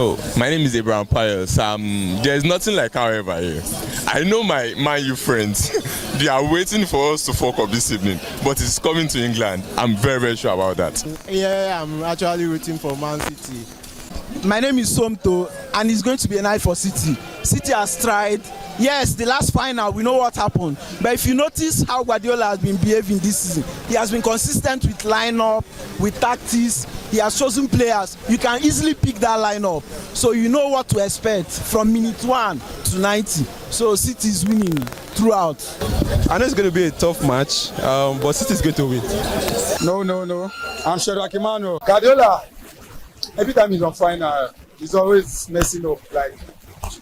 Oh, my name is Abraham Pius. There's nothing like however here. I know my Man U friends, they are waiting for us to fuck up this evening, but it's coming to England. I'm very, very sure about that. Yeah, I'm actually rooting for Man City. My name is Somto, and it's going to be a night for City. City has tried. Yes, the last final, we know what happened. But if you notice how Guardiola has been behaving this season, he has been consistent with lineup, with tactics. He has chosen players. You can easily pick that lineup. So you know what to expect from minute 1 to 90. So City is winning throughout. I know it's going to be a tough match, but City is going to win. No. I'm Sheldon Akimano. Guardiola, every time he's on final, he's always messing up. Like,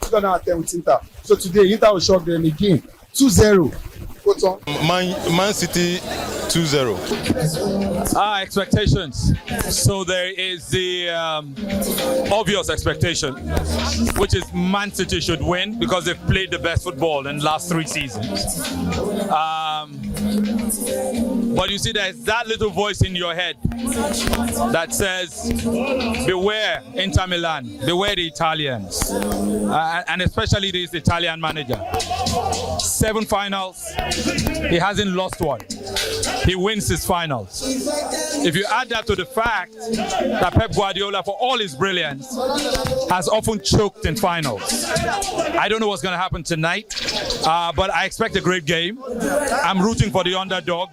2010 with Inter. So today, Inter will shock them again. 2-0. What's on? Man City 2-0. Expectations. So there is the obvious expectation, which is Man City should win because they've played the best football in the last 3 seasons. But you see, there's that little voice in your head that says, beware Inter Milan, beware the Italians, and especially this Italian manager. 7 finals, he hasn't lost one. He wins his finals. If you add that to the fact that Pep Guardiola, for all his brilliance, has often choked in finals. I don't know what's going to happen tonight, but I expect a great game. I'm rooting for the underdog,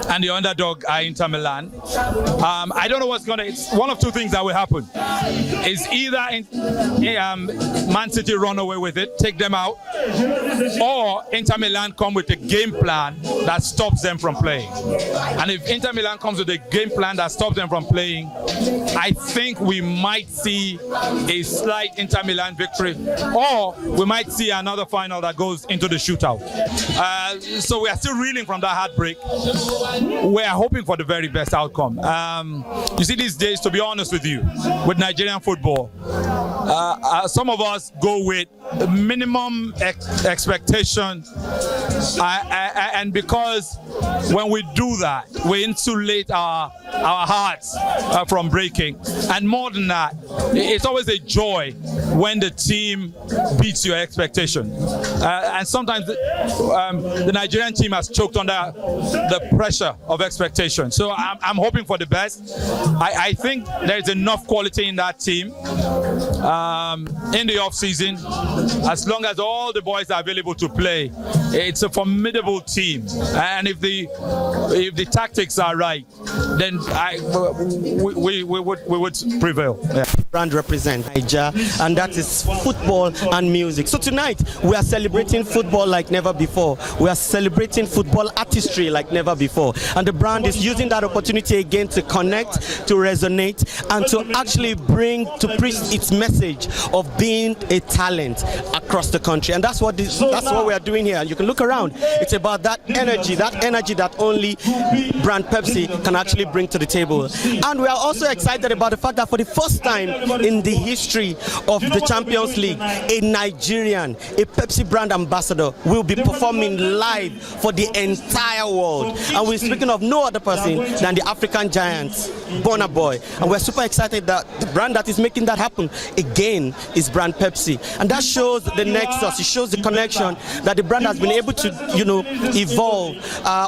and the underdog are Inter Milan. I don't know what's going to... It's one of 2 things that will happen. Is either Man City run away with it, take them out, or Inter Milan come with a game plan that stops them from playing. And if Inter Milan comes with a game plan that stops them from playing, I think we might see a slight Inter Milan victory, or we might see another final that goes into the shootout. So we are still reeling from that heartbreak. We are hoping for the very best outcome. You see, these days, to be honest with you, with Nigerian football, some of us go with minimum expectation, and because when we do that, we insulate our hearts from breaking. And more than that, it's always a joy when the team beats your expectation. And sometimes the Nigerian team has choked under the pressure of expectation. So I'm hoping for the best. I think there's enough quality in that team in the off-season. As long as all the boys are available to play, it's a formidable team. And if the tactics are right, then we would prevail. Yeah. Brand represent Nigeria, and that is football and music. So tonight we are celebrating football like never before. We are celebrating football artistry like never before, and the brand is using that opportunity again to connect, to resonate, and to actually preach its message of being a talent across the country. And that's what we are doing here. You can look around. It's about that energy that only brand Pepsi can actually bring to the table. And we are also excited about the fact that for the first time in the history of the Champions League, a Nigerian, a Pepsi brand ambassador, will be performing live for the entire world. And we're speaking of no other person than the African giant, Burna Boy. And we're super excited that the brand that is making that happen again is brand Pepsi. And that shows the nexus, it shows the connection that the brand has been able to, evolve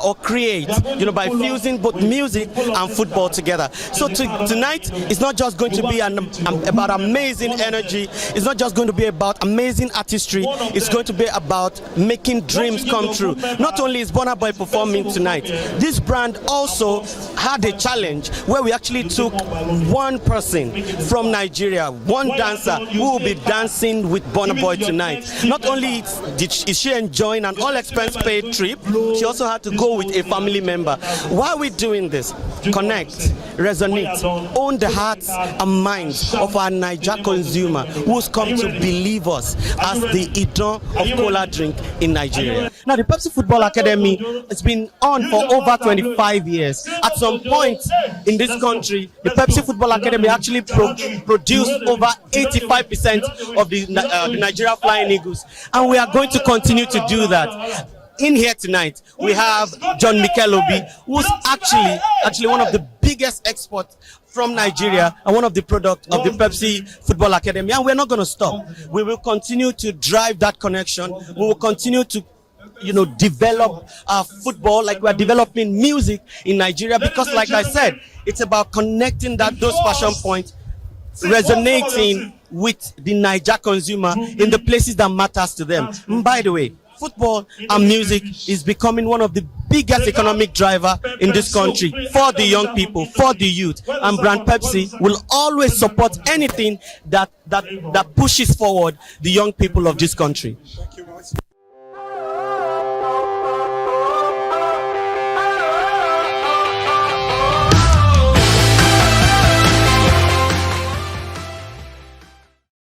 or create, by fusing both music and football together. So tonight, it's not just going to be about amazing energy. It's not just going to be about amazing artistry. It's going to be about making dreams come true. Not only is Burna Boy performing tonight, this brand also had a challenge where we actually took one person from Nigeria, one dancer who will be dancing with Burna Boy tonight. Not only is she enjoying an all-expense paid trip, she also had to go with a family member. Why are we doing this? Connect, resonate, own the hearts and minds of our Niger consumer who's come to believe us as the Idon of cola drink in Nigeria. Now, the Pepsi Football Academy has been on for over 25 years. At some point in this country, the Pepsi Football Academy actually produced over 85% of the Nigeria Flying Eagles. And we are going to continue to do that. In here tonight, we have John Mikel Obi, who's actually one of the biggest biggest export from Nigeria and one of the products of the Pepsi Football Academy. And we're not going to stop. We will continue to drive that connection. We will continue to develop our football like we're developing music in Nigeria, because like I said, it's about connecting those passion points, resonating with the Niger consumer in the places that matters to them. And by the way, football and music is becoming one of the biggest economic driver in this country for the young people, for the youth. And brand Pepsi will always support anything that pushes forward the young people of this country. Thank you much.